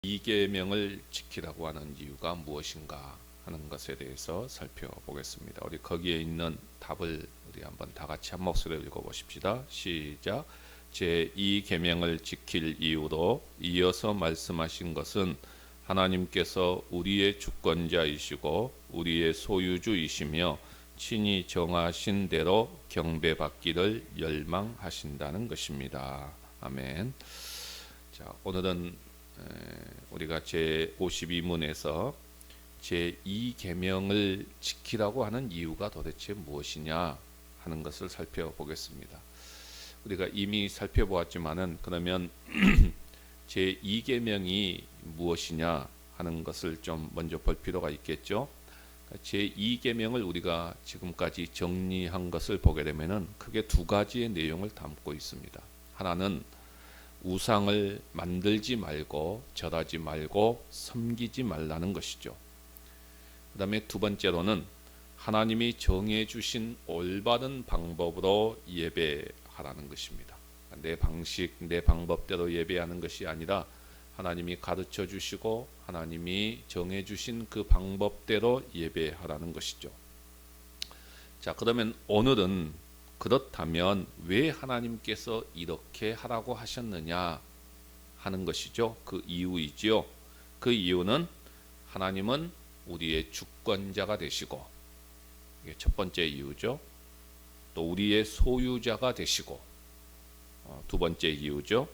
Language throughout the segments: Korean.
이 계명을 지키라고 하는 이유가 무엇인가 하는 것에 대해서 살펴보겠습니다. 우리 거기에 있는 답을 우리 한번 다 같이 한 목소리로 읽어보십시다. 시작. 제2 계명을 지킬 이유로 이어서 말씀하신 것은 하나님께서 우리의 주권자이시고 우리의 소유주이시며 친히 정하신 대로 경배받기를 열망하신다는 것입니다. 아멘. 자, 오늘은 우리가 제52문에서 제2계명을 지키라고 하는 이유가 도대체 무엇이냐 하는 것을 살펴보겠습니다. 우리가 이미 살펴보았지만은 그러면 제2계명이 무엇이냐 하는 것을 좀 먼저 볼 필요가 있겠죠. 제2계명을 우리가 지금까지 정리한 것을 보게 되면은 크게 두 가지의 내용을 담고 있습니다. 하나는 우상을 만들지 말고 절하지 말고 섬기지 말라는 것이죠. 그 다음에 두 번째로는 하나님이 정해 주신 올바른 방법으로 예배하라는 것입니다. 내 방식, 내 방법대로 예배하는 것이 아니라 하나님이 가르쳐 주시고 하나님이 정해 주신 그 방법대로 예배하라는 것이죠. 자, 그러면 오늘은 그렇다면 왜 하나님께서 이렇게 하라고 하셨느냐 하는 것이죠. 그 이유이지요. 그 이유는 하나님은 우리의 주권자가 되시고, 이게 첫 번째 이유죠. 또 우리의 소유자가 되시고, 두 번째 이유죠.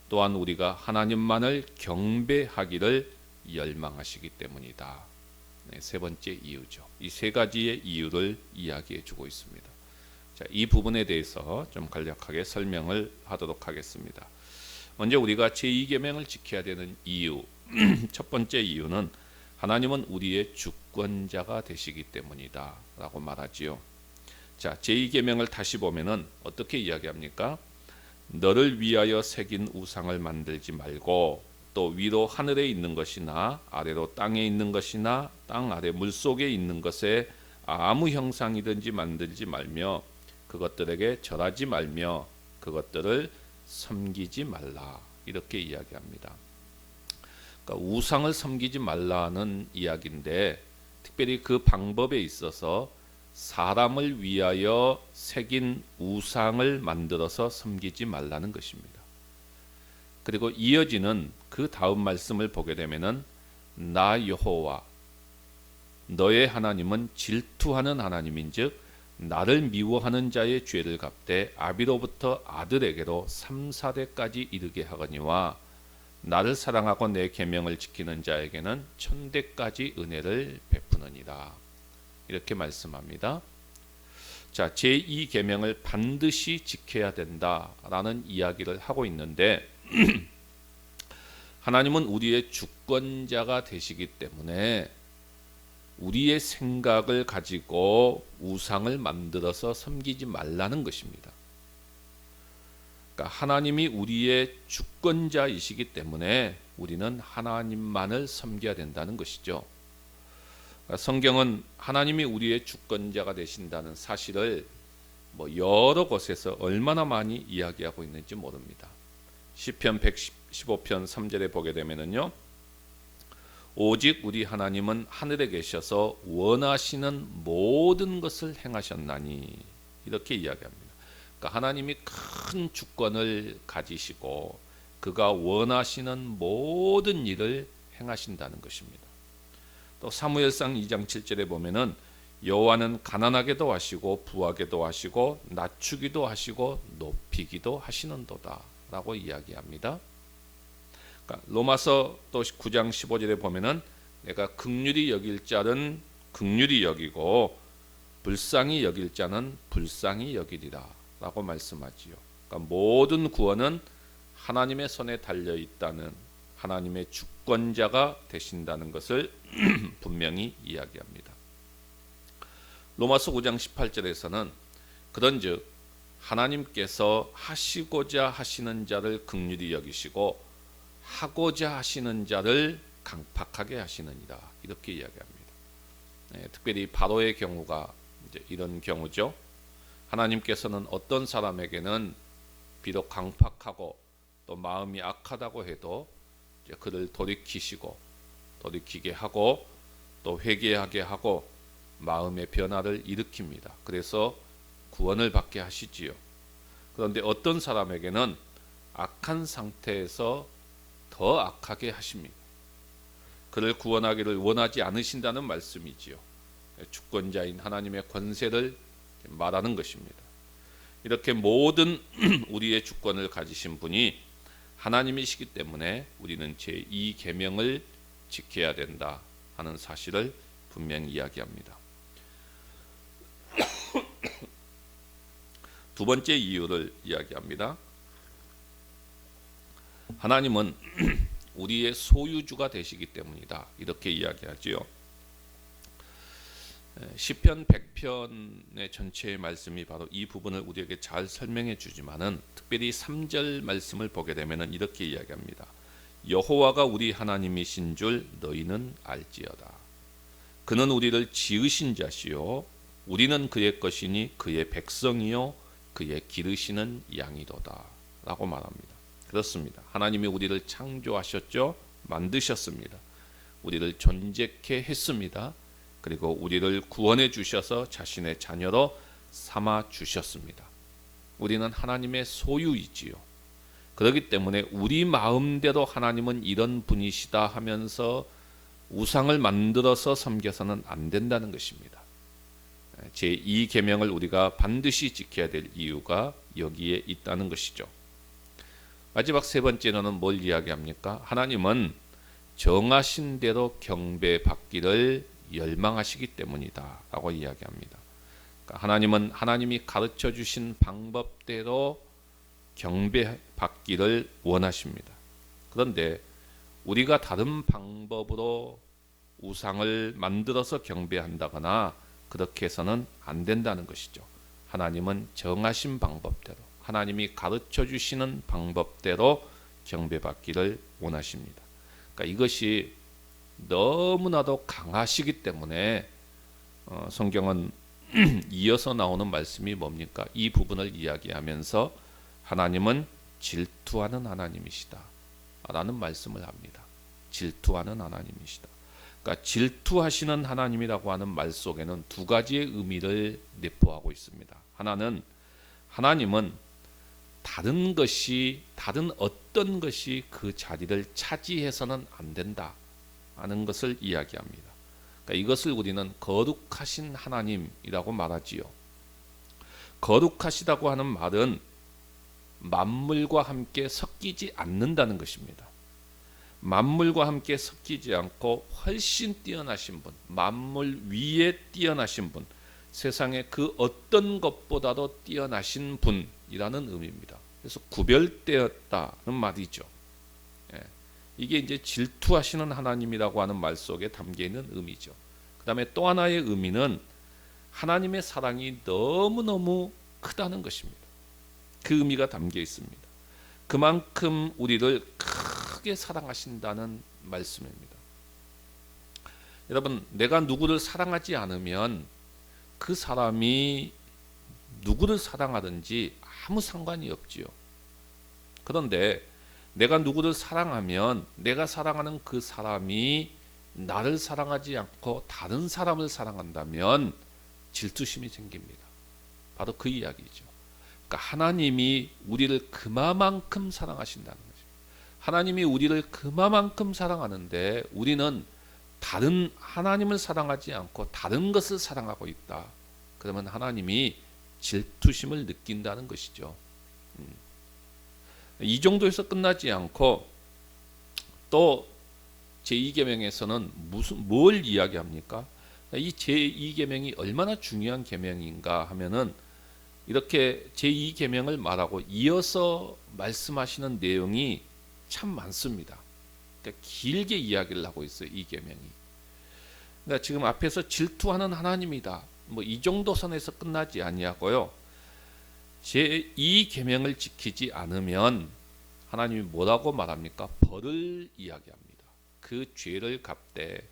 또한 우리가 하나님만을 경배하기를 열망하시기 때문이다. 네, 세 번째 이유죠. 이 세 가지의 이유를 이야기해 주고 있습니다. 자, 이 부분에 대해서 좀 간략하게 설명을 하도록 하겠습니다. 먼저 우리가 제2계명을 지켜야 되는 이유, 첫 번째 이유는 하나님은 우리의 주권자가 되시기 때문이다 라고 말하지요. 자, 제2계명을 다시 보면은 어떻게 이야기합니까? 너를 위하여 새긴 우상을 만들지 말고, 또 위로 하늘에 있는 것이나 아래로 땅에 있는 것이나 땅 아래 물속에 있는 것에 아무 형상이든지 만들지 말며 그것들에게 절하지 말며 그것들을 섬기지 말라, 이렇게 이야기합니다. 그러니까 우상을 섬기지 말라는 이야기인데, 특별히 그 방법에 있어서 사람을 위하여 새긴 우상을 만들어서 섬기지 말라는 것입니다. 그리고 이어지는 그 다음 말씀을 보게 되면은 나 여호와 너의 하나님은 질투하는 하나님인즉 나를 미워하는 자의 죄를 갚되 아비로부터 아들에게로 3, 4대까지 이르게 하거니와 나를 사랑하고 내 계명을 지키는 자에게는 1000대까지 은혜를 베푸느니라, 이렇게 말씀합니다. 자, 제2계명을 반드시 지켜야 된다라는 이야기를 하고 있는데 하나님은 우리의 주권자가 되시기 때문에 우리의 생각을 가지고 우상을 만들어서 섬기지 말라는 것입니다. 그러니까 하나님이 우리의 주권자이시기 때문에 우리는 하나님만을 섬겨야 된다는 것이죠. 그러니까 성경은 하나님이 우리의 주권자가 되신다는 사실을 여러 곳에서 얼마나 많이 이야기하고 있는지 모릅니다. 시편 115편 3절에 보게 되면은요, 오직 우리 하나님은 하늘에 계셔서 원하시는 모든 것을 행하셨나니, 이렇게 이야기합니다. 그러니까 하나님이 큰 주권을 가지시고 그가 원하시는 모든 일을 행하신다는 것입니다. 또 사무엘상 2장 7절에 보면은 여호와는 가난하게도 하시고 부하게도 하시고 낮추기도 하시고 높이기도 하시는도다 라고 이야기합니다. 로마서 또 9장 15절에 보면은 내가 긍휼히 여길 자는 긍휼히 여기고 불쌍히 여길 자는 불쌍히 여기리라 라고 말씀하지요. 그러니까 모든 구원은 하나님의 손에 달려 있다는, 하나님의 주권자가 되신다는 것을 분명히 이야기합니다. 로마서 9장 18절에서는 그런즉 하나님께서 하시고자 하시는 자를 긍휼히 여기시고 하고자 하시는 자를 강팍하게 하시느니라, 이렇게 이야기합니다. 네, 특별히 바로의 경우가 이제 이런 경우죠. 하나님께서는 어떤 사람에게는 비록 강팍하고 또 마음이 악하다고 해도 이제 그를 돌이키게 하고 또 회개하게 하고 마음의 변화를 일으킵니다. 그래서 구원을 받게 하시지요. 그런데 어떤 사람에게는 악한 상태에서 더 악하게 하십니다. 그를 구원하기를 원하지 않으신다는 말씀이지요. 주권자인 하나님의 권세를 말하는 것입니다. 이렇게 모든 우리의 주권을 가지신 분이 하나님이시기 때문에 우리는 제2계명을 지켜야 된다 하는 사실을 분명히 이야기합니다. 두 번째 이유를 이야기합니다. 하나님은 우리의 소유주가 되시기 때문이다. 이렇게 이야기하지요. 시편 100편의 전체의 말씀이 바로 이 부분을 우리에게 잘 설명해 주지만은 특별히 3절 말씀을 보게 되면은 이렇게 이야기합니다. 여호와가 우리 하나님이신 줄 너희는 알지어다. 그는 우리를 지으신 자시요 우리는 그의 것이니 그의 백성이요 그의 기르시는 양이도다 라고 말합니다. 그렇습니다. 하나님이 우리를 창조하셨죠. 만드셨습니다. 우리를 존재케 했습니다. 그리고 우리를 구원해 주셔서 자신의 자녀로 삼아 주셨습니다. 우리는 하나님의 소유이지요. 그렇기 때문에 우리 마음대로 하나님은 이런 분이시다 하면서 우상을 만들어서 섬겨서는 안 된다는 것입니다. 제2계명을 우리가 반드시 지켜야 될 이유가 여기에 있다는 것이죠. 마지막 세 번째로는 뭘 이야기합니까? 하나님은 정하신 대로 경배받기를 열망하시기 때문이다 라고 이야기합니다. 그러니까 하나님은 하나님이 가르쳐 주신 방법대로 경배받기를 원하십니다. 그런데 우리가 다른 방법으로 우상을 만들어서 경배한다거나 그렇게 해서는 안 된다는 것이죠. 하나님은 정하신 방법대로 하나님이 가르쳐 주시는 방법대로 경배받기를 원하십니다. 그러니까 이것이 너무나도 강하시기 때문에 성경은 이어서 나오는 말씀이 뭡니까? 이 부분을 이야기하면서 하나님은 질투하는 하나님이시다 라는 말씀을 합니다. 질투하는 하나님이시다. 그러니까 질투하시는 하나님이라고 하는 말 속에는 두 가지의 의미를 내포하고 있습니다. 하나는 하나님은 다른 어떤 것이 그 자리를 차지해서는 안 된다 하는 것을 이야기합니다. 그러니까 이것을 우리는 거룩하신 하나님이라고 말하지요. 거룩하시다고 하는 말은 만물과 함께 섞이지 않는다는 것입니다. 만물과 함께 섞이지 않고 훨씬 뛰어나신 분, 만물 위에 뛰어나신 분, 세상의 그 어떤 것보다도 뛰어나신 분이라는 의미입니다. 그래서 구별되었다는 말이죠. 이게 이제 질투하시는 하나님이라고 하는 말 속에 담겨 있는 의미죠. 그 다음에 또 하나의 의미는 하나님의 사랑이 너무너무 크다는 것입니다. 그 의미가 담겨 있습니다. 그만큼 우리를 크게 사랑하신다는 말씀입니다. 여러분, 내가 누구를 사랑하지 않으면 그 사람이 누구를 사랑하든지 아무 상관이 없지요. 그런데 내가 누구를 사랑하면 내가 사랑하는 그 사람이 나를 사랑하지 않고 다른 사람을 사랑한다면 질투심이 생깁니다. 바로 그 이야기죠. 그러니까 하나님이 우리를 그만큼 사랑하신다는 거죠. 하나님이 우리를 그만큼 사랑하는데 우리는 다른 하나님을 사랑하지 않고 다른 것을 사랑하고 있다. 그러면 하나님이 질투심을 느낀다는 것이죠. 이 정도에서 끝나지 않고 또 제2계명에서는 뭘 이야기합니까? 이 제2계명이 얼마나 중요한 계명인가 하면은 이렇게 제2계명을 말하고 이어서 말씀하시는 내용이 참 많습니다. 그러니까 길게 이야기를 하고 있어요. 이 계명이. 그러니까 지금 앞에서 질투하는 하나님이다. 뭐 이 정도 선에서 끝나지 아니하고요. 제2계명을 지키지 않으면 하나님이 뭐라고 말합니까? 벌을 이야기합니다. 그 죄를 갚되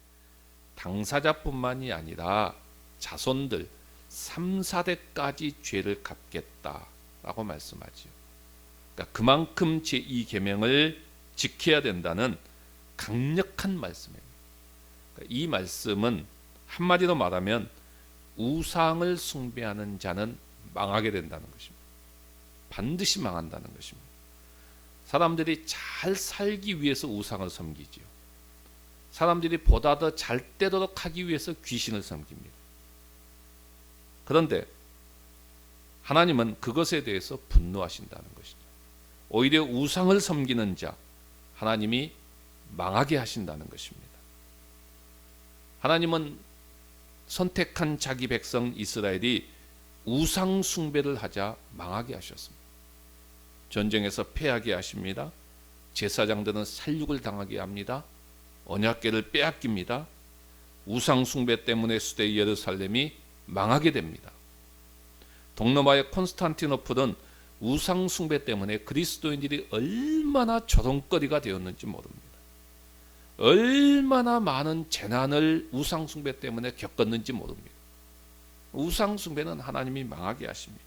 당사자뿐만이 아니라 자손들 3, 4대까지 죄를 갚겠다라고 말씀하지요. 그러니까 그만큼 제2계명을 지켜야 된다는 강력한 말씀입니다. 이 말씀은 한마디로 말하면 우상을 숭배하는 자는 망하게 된다는 것입니다. 반드시 망한다는 것입니다. 사람들이 잘 살기 위해서 우상을 섬기지요. 사람들이 보다 더 잘 되도록 하기 위해서 귀신을 섬깁니다. 그런데 하나님은 그것에 대해서 분노하신다는 것이죠. 오히려 우상을 섬기는 자 하나님이 망하게 하신다는 것입니다. 하나님은 선택한 자기 백성 이스라엘이 우상 숭배를 하자 망하게 하셨습니다. 전쟁에서 패하게 하십니다. 제사장들은 살육을 당하게 합니다. 언약궤를 빼앗깁니다. 우상 숭배 때문에 수대 예루살렘이 망하게 됩니다. 동로마의 콘스탄티노플은 우상 숭배 때문에 그리스도인들이 얼마나 조롱거리가 되었는지 모릅니다. 얼마나 많은 재난을 우상 숭배 때문에 겪었는지 모릅니다. 우상 숭배는 하나님이 망하게 하십니다.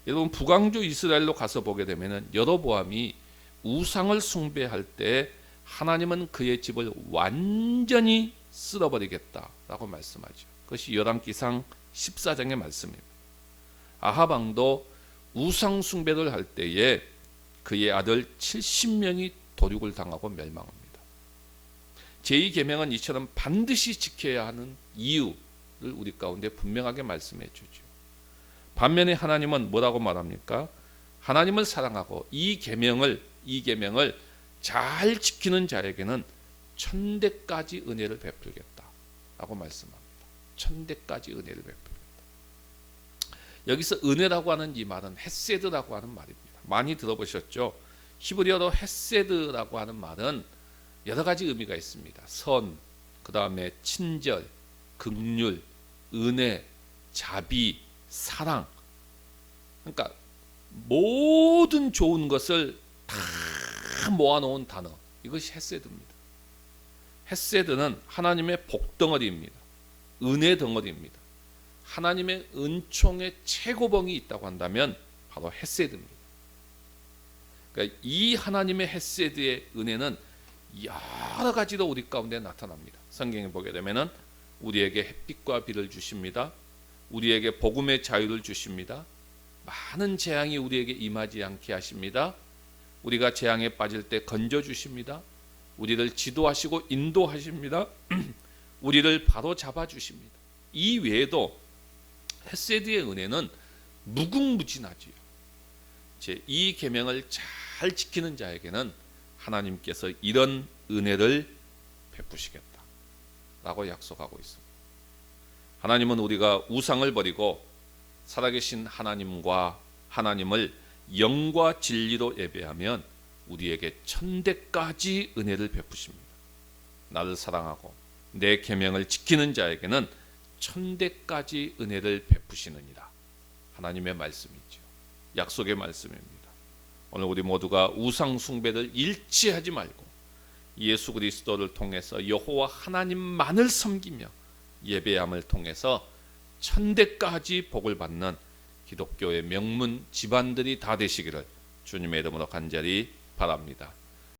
여러분 북왕주 이스라엘로 가서 보게 되면 여로보암이 우상을 숭배할 때 하나님은 그의 집을 완전히 쓸어버리겠다라고 말씀하죠. 그것이 열왕기상 14장의 말씀입니다. 아합 왕도 우상 숭배를 할 때에 그의 아들 70명이 도륙을 당하고 멸망합니다. 제2계명은 이처럼 반드시 지켜야 하는 이유를 우리 가운데 분명하게 말씀해 주죠. 반면에 하나님은 뭐라고 말합니까? 하나님을 사랑하고 이 계명을 잘 지키는 자에게는 천대까지 은혜를 베풀겠다라고 말씀합니다. 천대까지 은혜를 베풀겠다. 여기서 은혜라고 하는 이 말은 헤세드라고 하는 말입니다. 많이 들어보셨죠? 히브리어로 헤세드라고 하는 말은 여러 가지 의미가 있습니다. 선, 그 다음에 친절, 긍휼, 은혜, 자비, 사랑. 그러니까 모든 좋은 것을 다 모아놓은 단어. 이것이 헤세드입니다. 헤세드는 하나님의 복덩어리입니다. 은혜 덩어리입니다. 하나님의 은총의 최고봉이 있다고 한다면 바로 헤세드입니다. 그러니까 이 하나님의 헤세드의 은혜는 여러 가지로 우리 가운데 나타납니다. 성경에 보게 되면은 우리에게 햇빛과 비를 주십니다. 우리에게 복음의 자유를 주십니다. 많은 재앙이 우리에게 임하지 않게 하십니다. 우리가 재앙에 빠질 때 건져 주십니다. 우리를 지도하시고 인도하십니다. 우리를 바로 잡아 주십니다. 이 외에도 헤세드의 은혜는 무궁무진하지요. 이 계명을 잘 지키는 자에게는 하나님께서 이런 은혜를 베푸시겠다라고 약속하고 있습니다. 하나님은 우리가 우상을 버리고 살아계신 하나님과 하나님을 영과 진리로 예배하면 우리에게 천대까지 은혜를 베푸십니다. 나를 사랑하고 내 계명을 지키는 자에게는 천대까지 은혜를 베푸시느니라. 하나님의 말씀이죠. 약속의 말씀입니다. 오늘 우리 모두가 우상 숭배를 일치하지 말고 예수 그리스도를 통해서 여호와 하나님만을 섬기며 예배함을 통해서 천대까지 복을 받는 기독교의 명문 집안들이 다 되시기를 주님의 이름으로 간절히 바랍니다.